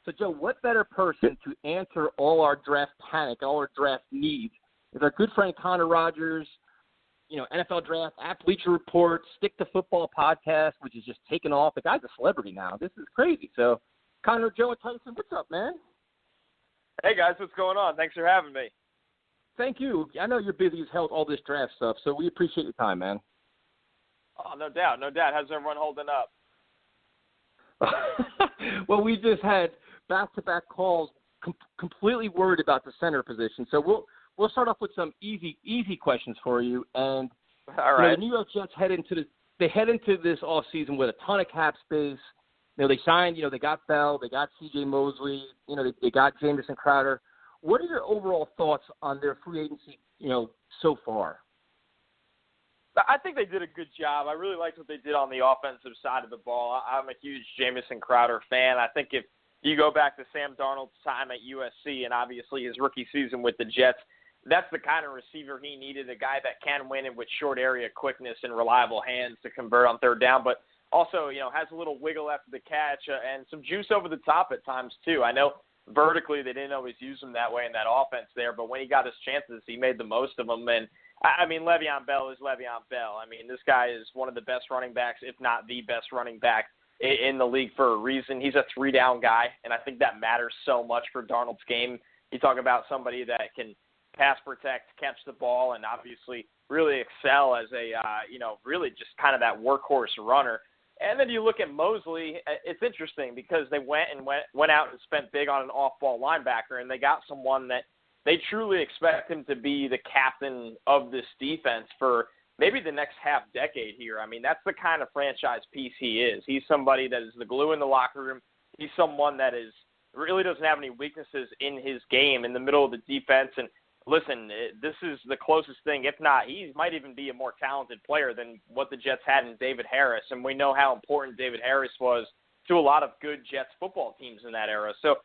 So, Joe, what better person to answer all our draft panic, all our draft needs, is our good friend Connor Rogers, NFL Draft, at Bleacher Report, Stick to Football podcast, which is just taking off. The guy's a celebrity now. This is crazy. So, Connor, Joe, and Tyson, what's up, man? Hey, guys, what's going on? Thanks for having me. Thank you. I know you're busy as hell with all this draft stuff, so we appreciate your time, man. Oh, no doubt, no doubt. How's everyone holding up? Well, we just had back-to-back calls, completely worried about the center position. So we'll start off with some easy questions for you. And all right. The New York Jets head into this offseason with a ton of cap space. They signed, they got Bell, they got C.J. Mosley, they got Jamison Crowder. What are your overall thoughts on their free agency, so far? I think they did a good job. I really liked what they did on the offensive side of the ball. I'm a huge Jamison Crowder fan. I think if you go back to Sam Darnold's time at USC and obviously his rookie season with the Jets, that's the kind of receiver he needed, a guy that can win it with short area quickness and reliable hands to convert on third down, but also, has a little wiggle after the catch and some juice over the top at times too. I know vertically they didn't always use him that way in that offense there, but when he got his chances, he made the most of them. And I mean, Le'Veon Bell is Le'Veon Bell. I mean, this guy is one of the best running backs, if not the best running back in the league for a reason. He's a three-down guy, and I think that matters so much for Darnold's game. You talk about somebody that can pass protect, catch the ball, and obviously really excel as a, really just kind of that workhorse runner. And then you look at Mosley, it's interesting because they went out and spent big on an off-ball linebacker, and they got someone that they truly expect him to be the captain of this defense for maybe the next half decade here. I mean, that's the kind of franchise piece he is. He's somebody that is the glue in the locker room. He's someone that really doesn't have any weaknesses in his game in the middle of the defense. And listen, this is the closest thing. If not, he might even be a more talented player than what the Jets had in David Harris. And we know how important David Harris was to a lot of good Jets football teams in that era. So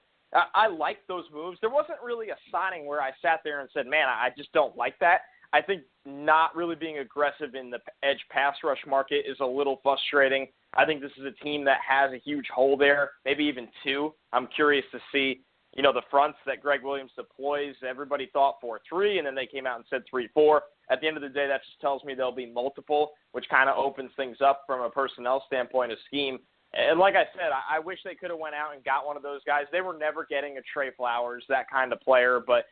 I like those moves. There wasn't really a signing where I sat there and said, man, I just don't like that. I think not really being aggressive in the edge pass rush market is a little frustrating. I think this is a team that has a huge hole there, maybe even two. I'm curious to see, the fronts that Greg Williams deploys. Everybody thought 4-3, and then they came out and said 3-4. At the end of the day, that just tells me there'll be multiple, which kind of opens things up from a personnel standpoint, a scheme. And like I said, I wish they could have went out and got one of those guys. They were never getting a Trey Flowers, that kind of player. But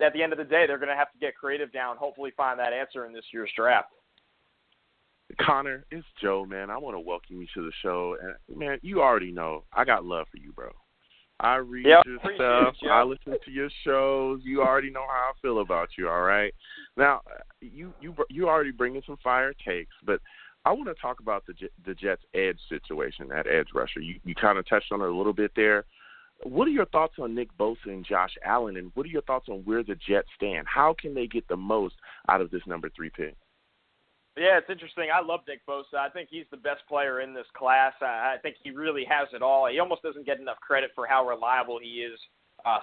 at the end of the day, they're going to have to get creative down, hopefully find that answer in this year's draft. Connor, it's Joe, man. I want to welcome you to the show. And, man, you already know I got love for you, bro. I read your stuff. I listen to your shows. You already know how I feel about you, all right? Now, you already bringing some fire takes, but I want to talk about the Jets' edge situation at edge rusher. You kind of touched on it a little bit there. What are your thoughts on Nick Bosa and Josh Allen, and what are your thoughts on where the Jets stand? How can they get the most out of this number 3 pick? Yeah, it's interesting. I love Nick Bosa. I think he's the best player in this class. I think he really has it all. He almost doesn't get enough credit for how reliable he is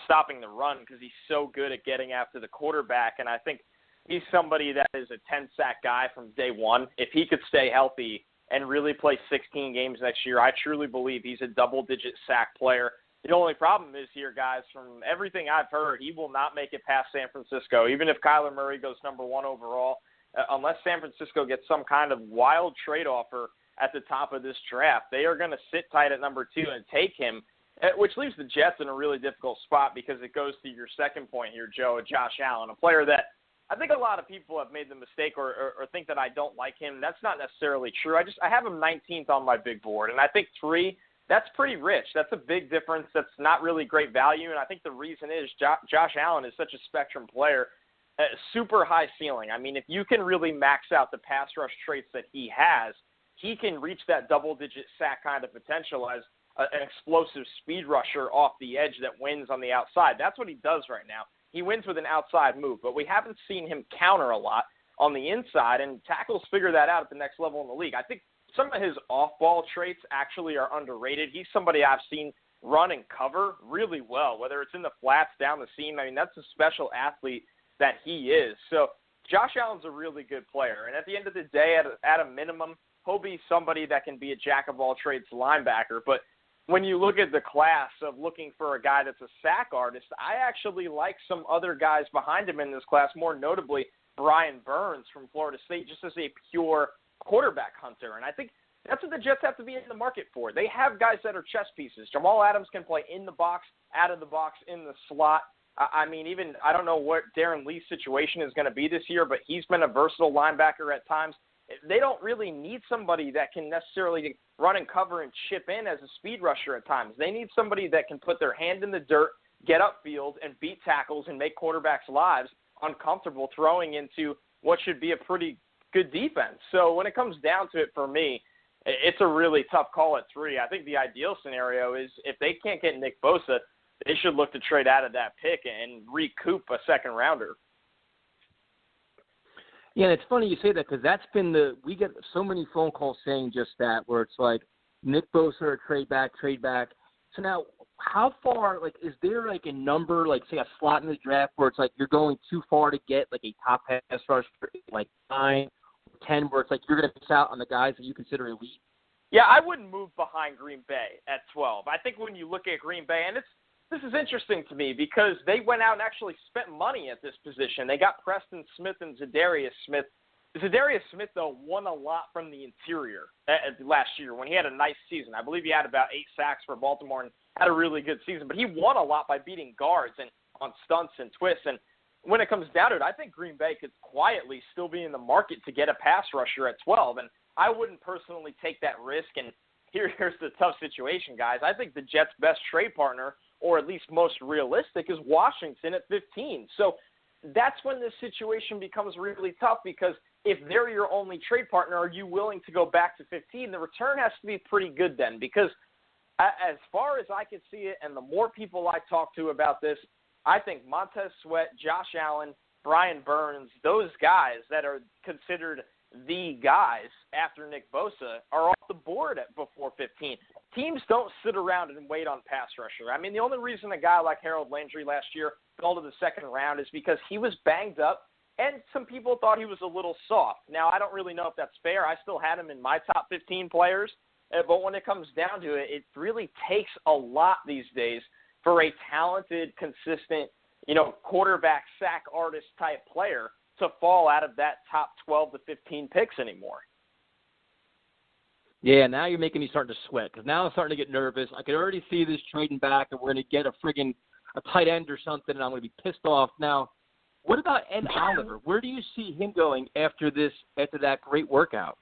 stopping the run because he's so good at getting after the quarterback, and I think he's somebody that is a 10-sack guy from day one. If he could stay healthy and really play 16 games next year, I truly believe he's a double-digit sack player. The only problem is here, guys, from everything I've heard, he will not make it past San Francisco. Even if Kyler Murray goes number 1 overall, unless San Francisco gets some kind of wild trade offer at the top of this draft, they are going to sit tight at number 2 and take him, which leaves the Jets in a really difficult spot because it goes to your second point here, Joe, Josh Allen, a player that I think a lot of people have made the mistake or think that I don't like him. That's not necessarily true. I have him 19th on my big board, and I think 3, that's pretty rich. That's a big difference. That's not really great value, and I think the reason is Josh Allen is such a spectrum player, super high ceiling. I mean, if you can really max out the pass rush traits that he has, he can reach that double-digit sack kind of potential as an explosive speed rusher off the edge that wins on the outside. That's what he does right now. He wins with an outside move, but we haven't seen him counter a lot on the inside, and tackles figure that out at the next level in the league. I think some of his off-ball traits actually are underrated. He's somebody I've seen run and cover really well, whether it's in the flats, down the seam. I mean, that's a special athlete that he is. So Josh Allen's a really good player, and at the end of the day, at a minimum, he'll be somebody that can be a jack-of-all-trades linebacker. But when you look at the class of looking for a guy that's a sack artist, I actually like some other guys behind him in this class, more notably Brian Burns from Florida State, just as a pure quarterback hunter. And I think that's what the Jets have to be in the market for. They have guys that are chess pieces. Jamal Adams can play in the box, out of the box, in the slot. I mean, even I don't know what Darren Lee's situation is going to be this year, but he's been a versatile linebacker at times. They don't really need somebody that can necessarily run and cover and chip in as a speed rusher at times. They need somebody that can put their hand in the dirt, get upfield, and beat tackles and make quarterbacks' lives uncomfortable throwing into what should be a pretty good defense. So when it comes down to it for me, it's a really tough call at 3. I think the ideal scenario is if they can't get Nick Bosa, they should look to trade out of that pick and recoup a second rounder. Yeah, and it's funny you say that because that's been we get so many phone calls saying just that, where it's like Nick Bosa or trade back. So now, how far, is there a number, say a slot in the draft where it's you're going too far to get a top pass rush for 9 or 10, where it's you're going to miss out on the guys that you consider elite? Yeah, I wouldn't move behind Green Bay at 12. I think when you look at Green Bay, and this is interesting to me because they went out and actually spent money at this position. They got Preston Smith and Zadarius Smith. Zadarius Smith, though, won a lot from the interior last year when he had a nice season. I believe he had about 8 sacks for Baltimore and had a really good season. But he won a lot by beating guards and on stunts and twists. And when it comes down to it, I think Green Bay could quietly still be in the market to get a pass rusher at 12. And I wouldn't personally take that risk. And here's the tough situation, guys. I think the Jets' best trade partner, or at least most realistic, is Washington at 15. So that's when this situation becomes really tough because if they're your only trade partner, are you willing to go back to 15? The return has to be pretty good then because as far as I can see it, and the more people I talk to about this, I think Montez Sweat, Josh Allen, Brian Burns, those guys that are considered the guys after Nick Bosa are off the board before 15. Teams don't sit around and wait on pass rusher. I mean, the only reason a guy like Harold Landry last year fell to the second round is because he was banged up and some people thought he was a little soft. Now, I don't really know if that's fair. I still had him in my top 15 players, but when it comes down to it, it really takes a lot these days for a talented, consistent, quarterback sack artist type player to fall out of that top 12 to 15 picks anymore. Yeah, now you're making me start to sweat because now I'm starting to get nervous. I can already see this trading back and we're going to get a tight end or something and I'm going to be pissed off. Now, what about Ed Oliver? Where do you see him going after that great workout?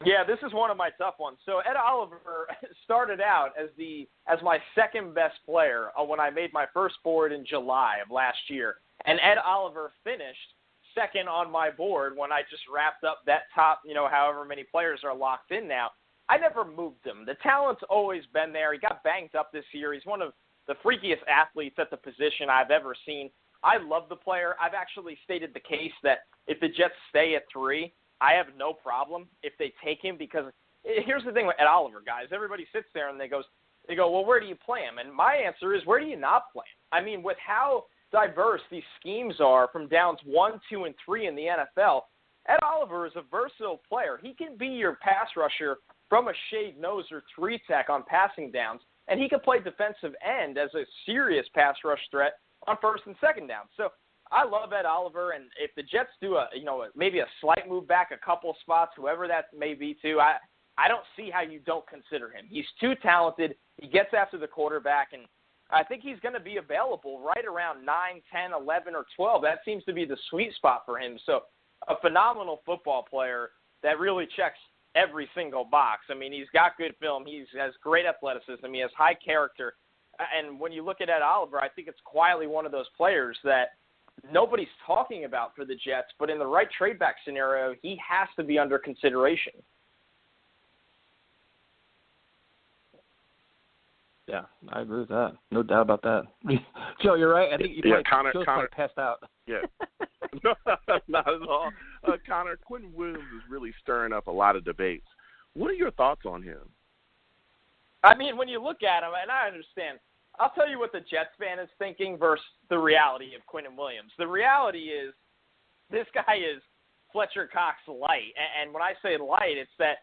Yeah, this is one of my tough ones. So Ed Oliver started out as my second best player when I made my first board in July of last year. And Ed Oliver finished second on my board when I just wrapped up that top, however many players are locked in now. I never moved him. The talent's always been there. He got banged up this year. He's one of the freakiest athletes at the position I've ever seen. I love the player. I've actually stated the case that if the Jets stay at 3, I have no problem if they take him because here's the thing with Ed Oliver, guys. Everybody sits there and they go, well, where do you play him? And my answer is, where do you not play him? I mean, with how diverse these schemes are from downs 1, 2, and 3 in the NFL, Ed Oliver is a versatile player. He can be your pass rusher from a shade nose or 3-tech on passing downs, and he can play defensive end as a serious pass rush threat on first and second down. So I love Ed Oliver, and if the Jets do maybe a slight move back a couple spots, whoever that may be too, I don't see how you don't consider him. He's too talented. He gets after the quarterback, and I think he's going to be available right around 9, 10, 11, or 12. That seems to be the sweet spot for him. So a phenomenal football player that really checks every single box. I mean, he's got good film. He has great athleticism. He has high character. And when you look at Ed Oliver, I think it's quietly one of those players that nobody's talking about for the Jets, but in the right trade back scenario, he has to be under consideration. Yeah, I agree with that. No doubt about that. Joe, you're right. I think Connor passed out. Yeah. No, not at all. Connor, Quentin Williams is really stirring up a lot of debates. What are your thoughts on him? I mean, when you look at him, and I understand, I'll tell you what the Jets fan is thinking versus the reality of Quentin Williams. The reality is this guy is Fletcher Cox light. And when I say light, it's that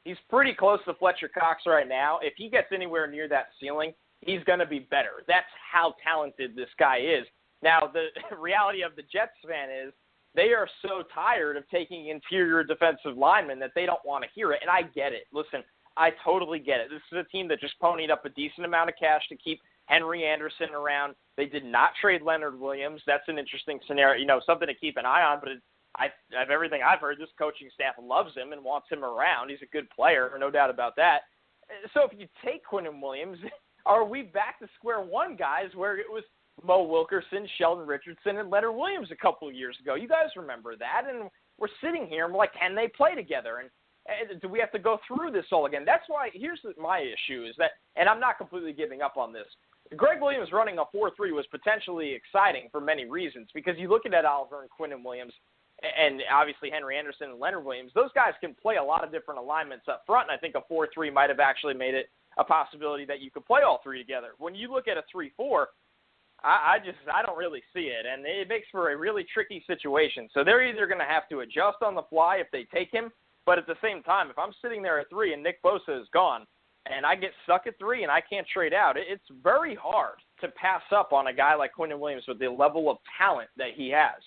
He's pretty close to Fletcher Cox right now. If he gets anywhere near that ceiling, he's going to be better. That's how talented this guy is. Now, the reality of the Jets fan is they are so tired of taking interior defensive linemen that they don't want to hear it, and I get it. Listen, I totally get it. This is a team that just ponied up a decent amount of cash to keep Henry Anderson around. They did not trade Leonard Williams. That's an interesting scenario, something to keep an eye on, but of everything I've heard, this coaching staff loves him and wants him around. He's a good player, no doubt about that. So if you take Quinnen Williams, are we back to square one, guys, where it was Mo Wilkerson, Sheldon Richardson, and Leonard Williams a couple of years ago? You guys remember that, and we're sitting here and we're like, can they play together? And do we have to go through this all again? That's why here's my issue is that, and I'm not completely giving up on this, Greg Williams running a 4-3 was potentially exciting for many reasons because you look at Ed Oliver and Quinnen Williams and obviously Henry Anderson and Leonard Williams, those guys can play a lot of different alignments up front, and I think a 4-3 might have actually made it a possibility that you could play all three together. When you look at a 3-4, I don't really see it, and it makes for a really tricky situation. So they're either going to have to adjust on the fly if they take him, but at the same time, if I'm sitting there at 3 and Nick Bosa is gone, and I get stuck at 3 and I can't trade out, it's very hard to pass up on a guy like Quinnen Williams with the level of talent that he has.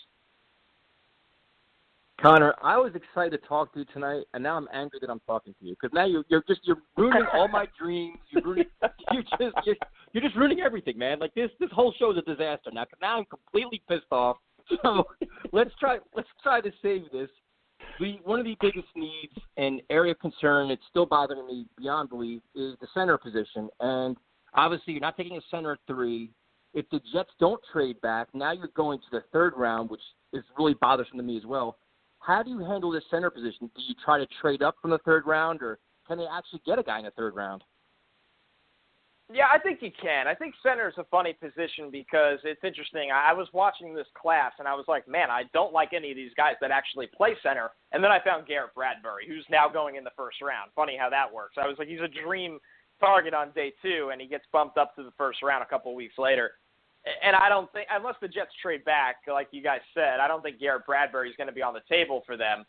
Connor, I was excited to talk to you tonight, and now I'm angry that I'm talking to you because now you're ruining all my dreams. You're just ruining everything, man. Like this whole show is a disaster now. I'm completely pissed off. So let's try to save this. One of the biggest needs and area of concern, it's still bothering me beyond belief, is the center position. And obviously, you're not taking a center at 3. If the Jets don't trade back, now you're going to the 3rd round, which is really bothersome to me as well. How do you handle this center position? Do you try to trade up from the 3rd round, or can they actually get a guy in the 3rd round? Yeah, I think you can. I think center is a funny position because it's interesting. I was watching this class, and I was like, man, I don't like any of these guys that actually play center. And then I found Garrett Bradbury, who's now going in the 1st round. Funny how that works. I was like, he's a dream target on day 2, and he gets bumped up to the 1st round a couple of weeks later. And I don't think, unless the Jets trade back, like you guys said, I don't think Garrett Bradbury is going to be on the table for them.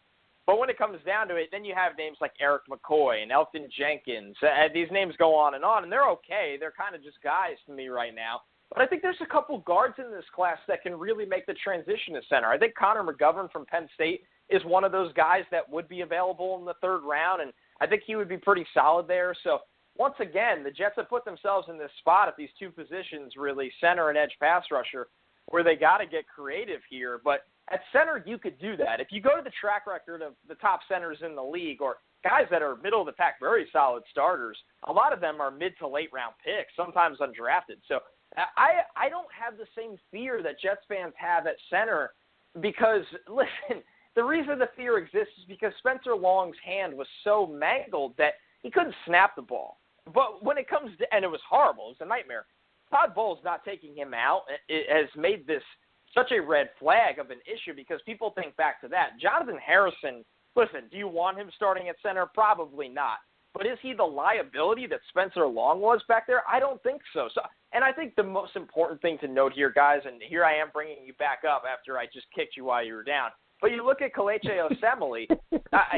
But when it comes down to it, then you have names like Eric McCoy and Elton Jenkins. These names go on, and they're okay. They're kind of just guys to me right now. But I think there's a couple guards in this class that can really make the transition to center. I think Connor McGovern from Penn State is one of those guys that would be available in the 3rd round, and I think he would be pretty solid there. So once again, the Jets have put themselves in this spot at these 2 positions, really, center and edge pass rusher, where they got to get creative here. But at center, you could do that. If you go to the track record of the top centers in the league or guys that are middle of the pack, very solid starters, a lot of them are mid to late round picks, sometimes undrafted. So I don't have the same fear that Jets fans have at center because, listen, the reason the fear exists is because Spencer Long's hand was so mangled that he couldn't snap the ball. But when it comes to, and it was horrible, it was a nightmare, Todd Bowles not taking him out has made this such a red flag of an issue because people think back to that. Jonathan Harrison, listen, do you want him starting at center? Probably not. But is he the liability that Spencer Long was back there? I don't think so. And I think the most important thing to note here, guys, and here I am bringing you back up after I just kicked you while you were down, but you look at Kelechi Osemele,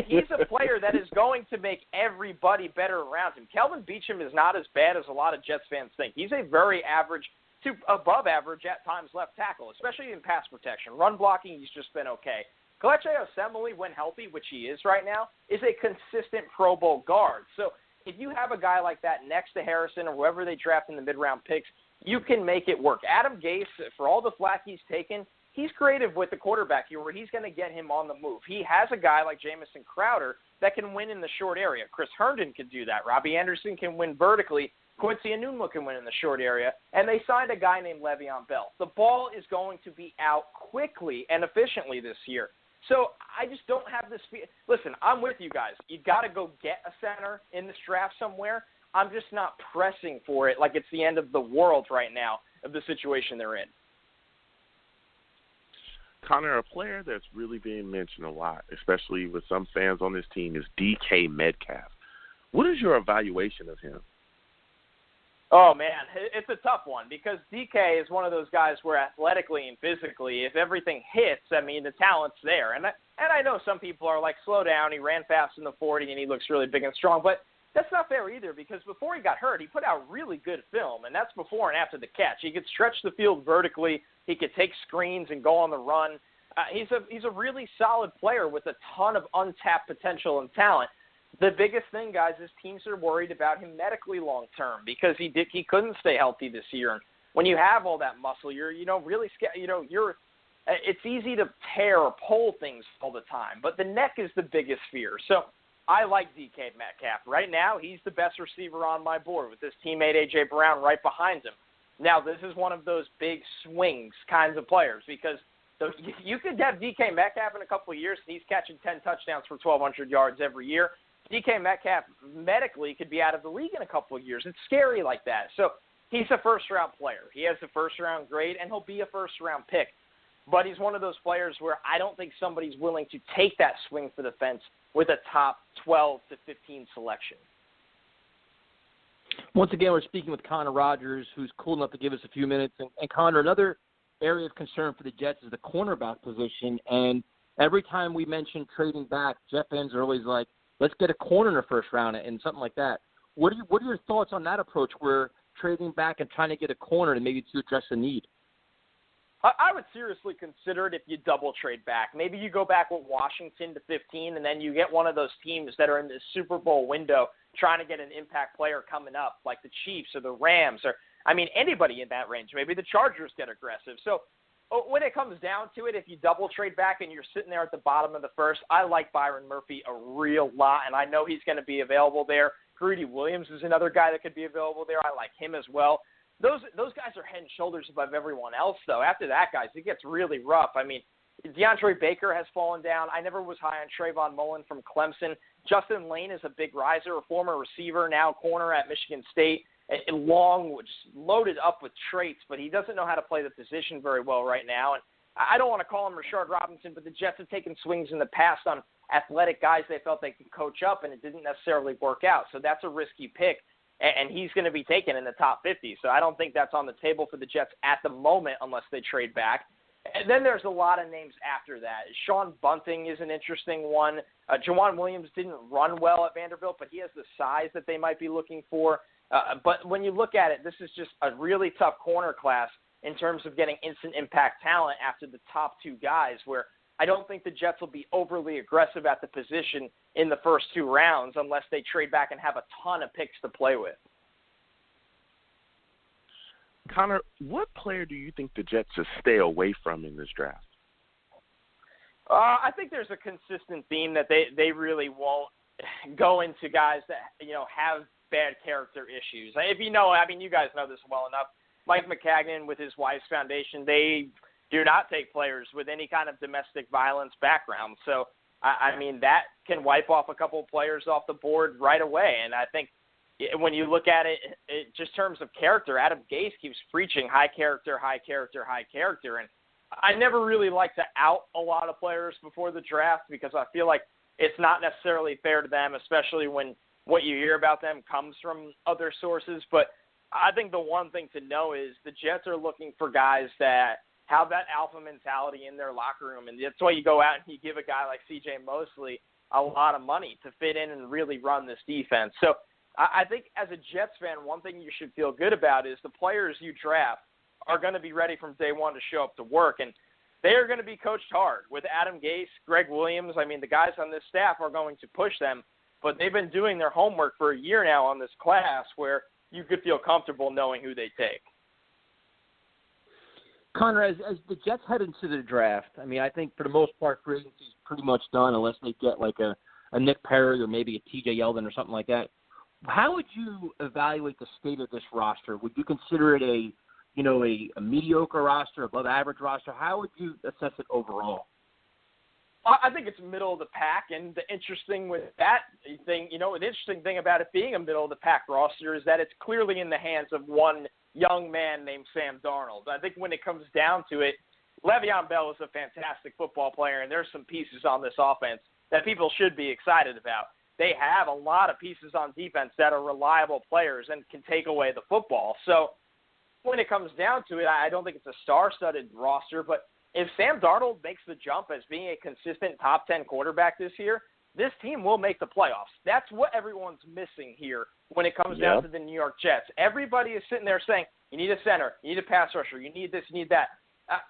he's a player that is going to make everybody better around him. Kelvin Beachum is not as bad as a lot of Jets fans think. He's a very average to above average at times left tackle, especially in pass protection. Run blocking, he's just been okay. Kelechi Osemele, when healthy, which he is right now, is a consistent Pro Bowl guard. So if you have a guy like that next to Harrison or whoever they draft in the mid-round picks, you can make it work. Adam Gase, for all the flack he's taken, he's creative with the quarterback here where he's going to get him on the move. He has a guy like Jamison Crowder that can win in the short area. Chris Herndon can do that. Robbie Anderson can win vertically. Quincy Enunwa can win in the short area. And they signed a guy named Le'Veon Bell. The ball is going to be out quickly and efficiently this year. So I just don't have this – listen, I'm with you guys. You got to go get a center in this draft somewhere. I'm just not pressing for it like it's the end of the world right now of the situation they're in. Connor, a player that's really being mentioned a lot, especially with some fans on this team, is DK Metcalf. What is your evaluation of him? Oh, man, it's a tough one because DK is one of those guys where athletically and physically, if everything hits, I mean, the talent's there. And I know some people are like, slow down, he ran fast in the 40 and he looks really big and strong. But that's not fair either because before he got hurt, he put out really good film, and that's before and after the catch. He could stretch the field vertically. He could take screens and go on the run. He's a really solid player with a ton of untapped potential and talent. The biggest thing, guys, is teams are worried about him medically long term because he couldn't stay healthy this year. And when you have all that muscle, you're really scared. It's easy to tear or pull things all the time, but the neck is the biggest fear. So I like DK Metcalf. Right now, he's the best receiver on my board with his teammate A.J. Brown right behind him. Now, this is one of those big swings kinds of players because you could have DK Metcalf in a couple of years, and he's catching 10 touchdowns for 1,200 yards every year. DK Metcalf medically could be out of the league in a couple of years. It's scary like that. So he's a first-round player. He has a first-round grade, and he'll be a first-round pick. But he's one of those players where I don't think somebody's willing to take that swing for the fence with a top 12 to 15 selection. Once again, we're speaking with Connor Rogers, who's cool enough to give us a few minutes. And Connor, another area of concern for the Jets is the cornerback position. And every time we mention trading back, Jet fans are always like, let's get a corner in the first round and something like that. What are your thoughts on that approach where trading back and trying to get a corner and maybe to address the need? I would seriously consider it if you double trade back. Maybe you go back with Washington to 15, and then you get one of those teams that are in the Super Bowl window trying to get an impact player coming up, like the Chiefs or the Rams or, anybody in that range. Maybe the Chargers get aggressive. So when it comes down to it, if you double trade back and you're sitting there at the bottom of the first, I like Byron Murphy a real lot, and I know he's going to be available there. Greedy Williams is another guy that could be available there. I like him as well. Those guys are head and shoulders above everyone else, though. After that, guys, it gets really rough. DeAndre Baker has fallen down. I never was high on Trayvon Mullen from Clemson. Justin Lane is a big riser, a former receiver, now corner at Michigan State. Long, just loaded up with traits, but he doesn't know how to play the position very well right now. And I don't want to call him Rashard Robinson, but the Jets have taken swings in the past on athletic guys they felt they could coach up, and it didn't necessarily work out. So that's a risky pick, and he's going to be taken in the top 50. So I don't think that's on the table for the Jets at the moment unless they trade back. And then there's a lot of names after that. Sean Bunting is an interesting one. Jawan Williams didn't run well at Vanderbilt, but he has the size that they might be looking for. But when you look at it, this is just a really tough corner class in terms of getting instant impact talent after the top two guys, where I don't think the Jets will be overly aggressive at the position in the first two rounds unless they trade back and have a ton of picks to play with. Connor, what player do you think the Jets should stay away from in this draft? I think there's a consistent theme that they really won't go into guys that, have bad character issues. If you guys know this well enough. Mike McCagnon with his wife's foundation, they do not take players with any kind of domestic violence background. So, that can wipe off a couple of players off the board right away. And I think when you look at it just terms of character, Adam Gase keeps preaching high character, high character, high character. And I never really like to out a lot of players before the draft because I feel like it's not necessarily fair to them, especially when what you hear about them comes from other sources. But I think the one thing to know is the Jets are looking for guys that have that alpha mentality in their locker room. And that's why you go out and you give a guy like C.J. Mosley a lot of money to fit in and really run this defense. So I think as a Jets fan, one thing you should feel good about is the players you draft are going to be ready from day one to show up to work. And they are going to be coached hard. With Adam Gase, Greg Williams, the guys on this staff are going to push them. But they've been doing their homework for a year now on this class where you could feel comfortable knowing who they take. Connor, as the Jets head into the draft, I think for the most part, free agency is pretty much done unless they get like a Nick Perry or maybe a TJ Yeldon or something like that. How would you evaluate the state of this roster? Would you consider it a mediocre roster, above average roster? How would you assess it overall? I think it's middle of the pack, and the interesting with that thing, the interesting thing about it being a middle of the pack roster is that it's clearly in the hands of one young man named Sam Darnold. I think when it comes down to it, Le'Veon Bell is a fantastic football player, and there's some pieces on this offense that people should be excited about. they have a lot of pieces on defense that are reliable players and can take away the football. So when it comes down to it, I don't think it's a star-studded roster, but if Sam Darnold makes the jump as being a consistent top 10 quarterback this year, this team will make the playoffs. That's what everyone's missing here when it comes down to the New York Jets. Everybody is sitting there saying, you need a center, you need a pass rusher, you need this, you need that.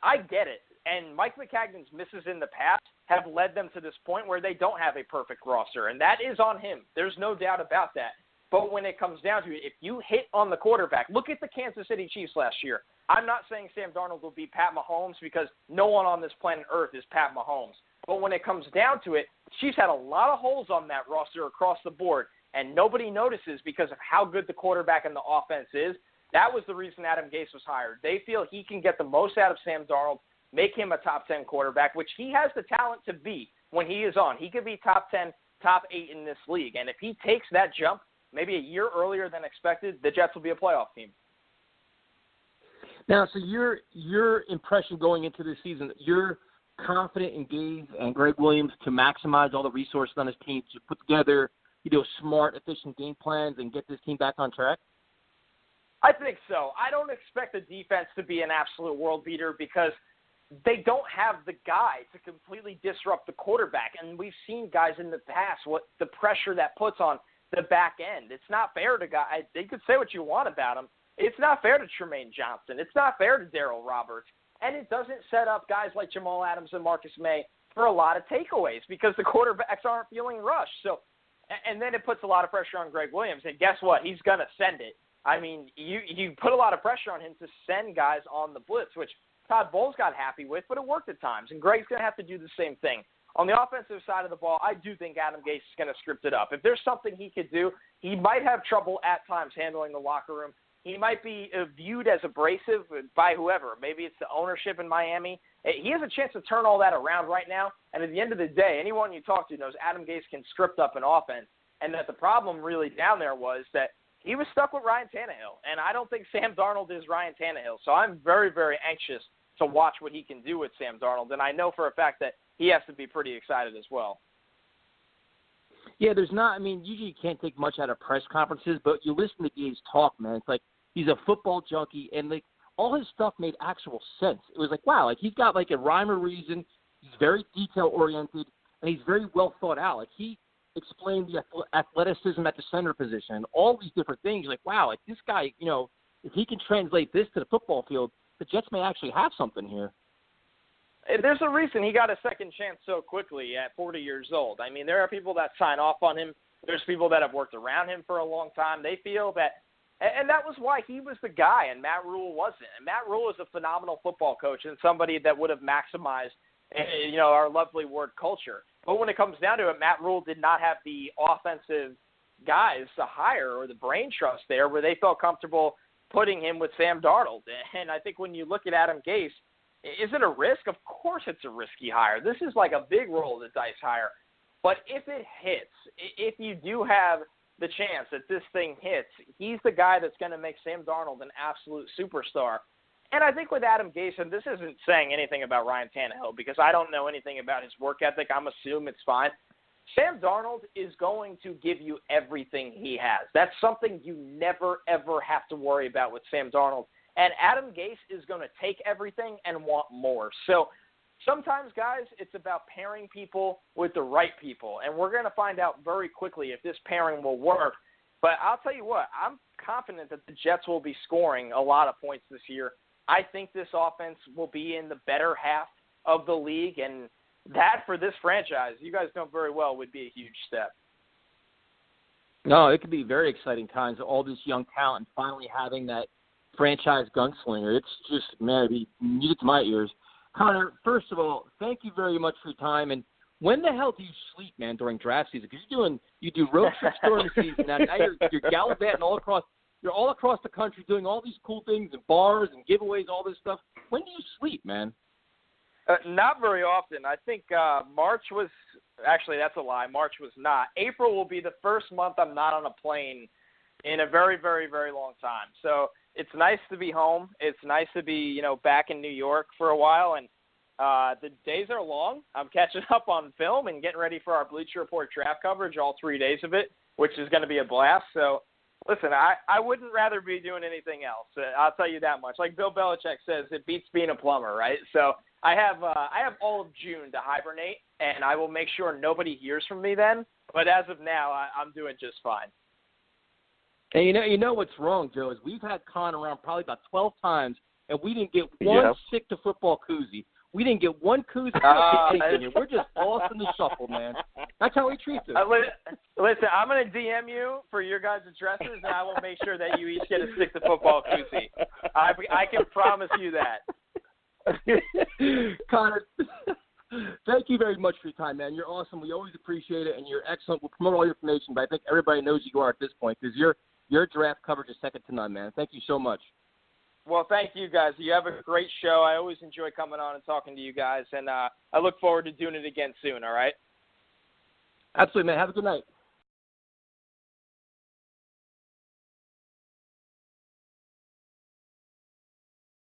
I get it. And Mike McCagnon's misses in the past have led them to this point where they don't have a perfect roster, and that is on him. There's no doubt about that. But when it comes down to it, if you hit on the quarterback, look at the Kansas City Chiefs last year. I'm not saying Sam Darnold will be Pat Mahomes because no one on this planet Earth is Pat Mahomes. But when it comes down to it, Chiefs had a lot of holes on that roster across the board, and nobody notices because of how good the quarterback and the offense is. That was the reason Adam Gase was hired. They feel he can get the most out of Sam Darnold, make him a top 10 quarterback, which he has the talent to be when he is on. He could be top 10, top 8 in this league. And if he takes that jump maybe a year earlier than expected, the Jets will be a playoff team. Now, so your impression going into this season, you're confident in Gase and Greg Williams to maximize all the resources on his team to put together, smart, efficient game plans and get this team back on track? I think so. I don't expect the defense to be an absolute world beater because they don't have the guy to completely disrupt the quarterback. And we've seen guys in the past, what the pressure that puts on the back end. It's not fair to guys. They could say what you want about him. It's not fair to Tremaine Johnson. It's not fair to Darryl Roberts. And it doesn't set up guys like Jamal Adams and Marcus May for a lot of takeaways because the quarterbacks aren't feeling rushed. So, and then it puts a lot of pressure on Greg Williams. And guess what? He's going to send it. I mean, you put a lot of pressure on him to send guys on the blitz, which Todd Bowles got happy with, but it worked at times. And Greg's going to have to do the same thing. On the offensive side of the ball, I do think Adam Gase is going to script it up. If there's something he could do, he might have trouble at times handling the locker room. He might be viewed as abrasive by whoever. Maybe it's the ownership in Miami. He has a chance to turn all that around right now. And at the end of the day, anyone you talk to knows Adam Gase can script up an offense. And that the problem really down there was that he was stuck with Ryan Tannehill. And I don't think Sam Darnold is Ryan Tannehill. So I'm very, very anxious to watch what he can do with Sam Darnold. And I know for a fact that he has to be pretty excited as well. Yeah, usually you can't take much out of press conferences, but you listen to Gase talk, man. It's like he's a football junkie, and all his stuff made actual sense. It was like, wow, he's got a rhyme or reason. He's very detail-oriented, and he's very well thought out. He explained the athleticism at the center position and all these different things. You're like, wow, this guy, if he can translate this to the football field, the Jets may actually have something here. There's a reason he got a second chance so quickly at 40 years old. I mean, there are people that sign off on him. There's people that have worked around him for a long time. They feel that, and that was why he was the guy and Matt Rule wasn't. And Matt Rule is a phenomenal football coach and somebody that would have maximized, our lovely word culture. But when it comes down to it, Matt Rule did not have the offensive guys to hire or the brain trust there where they felt comfortable putting him with Sam Darnold. And I think when you look at Adam Gase, is it a risk? Of course it's a risky hire. This is like a big roll of the dice hire. But if it hits, if you do have the chance that this thing hits, he's the guy that's going to make Sam Darnold an absolute superstar. And I think with Adam Gase, and this isn't saying anything about Ryan Tannehill because I don't know anything about his work ethic. I'm assuming it's fine. Sam Darnold is going to give you everything he has. That's something you never, ever have to worry about with Sam Darnold. And Adam Gase is going to take everything and want more. So sometimes, guys, it's about pairing people with the right people. And we're going to find out very quickly if this pairing will work. But I'll tell you what, I'm confident that the Jets will be scoring a lot of points this year. I think this offense will be in the better half of the league. And that, for this franchise, you guys know very well, would be a huge step. No, it could be very exciting times. All this young talent finally having that franchise gunslinger. It's just, man, it'd be music to my ears. Connor, first of all, thank you very much for your time. And when the hell do you sleep, man, during draft season? Because you do road trips during the season. Now you're gallivanting all across the country doing all these cool things and bars and giveaways, all this stuff. When do you sleep, man? Not very often. I think March was – actually, that's a lie. March was not. April will be the first month I'm not on a plane in a very, very, very long time. So it's nice to be home. It's nice to be, back in New York for a while. And The days are long. I'm catching up on film and getting ready for our Bleacher Report draft coverage, all 3 days of it, which is going to be a blast. So, listen, I wouldn't rather be doing anything else. I'll tell you that much. Like Bill Belichick says, it beats being a plumber, right? So I have all of June to hibernate, and I will make sure nobody hears from me then. But as of now, I'm doing just fine. And you know what's wrong, Joe, is we've had Con around probably about 12 times, and we didn't get one stick to football koozie. We didn't get one koozie. We're just lost in the shuffle, man. That's how he treats us. Listen, I'm going to DM you for your guys' addresses, and I will make sure that you each get a stick to football koozie. I can promise you that. Connor, thank you very much for your time, man. You're awesome. We always appreciate it, and you're excellent. We'll promote all your information, but I think everybody knows who you are at this point because your draft coverage is second to none, man. Thank you so much. Well, thank you, guys. You have a great show. I always enjoy coming on and talking to you guys, and I look forward to doing it again soon, all right? Absolutely, man. Have a good night.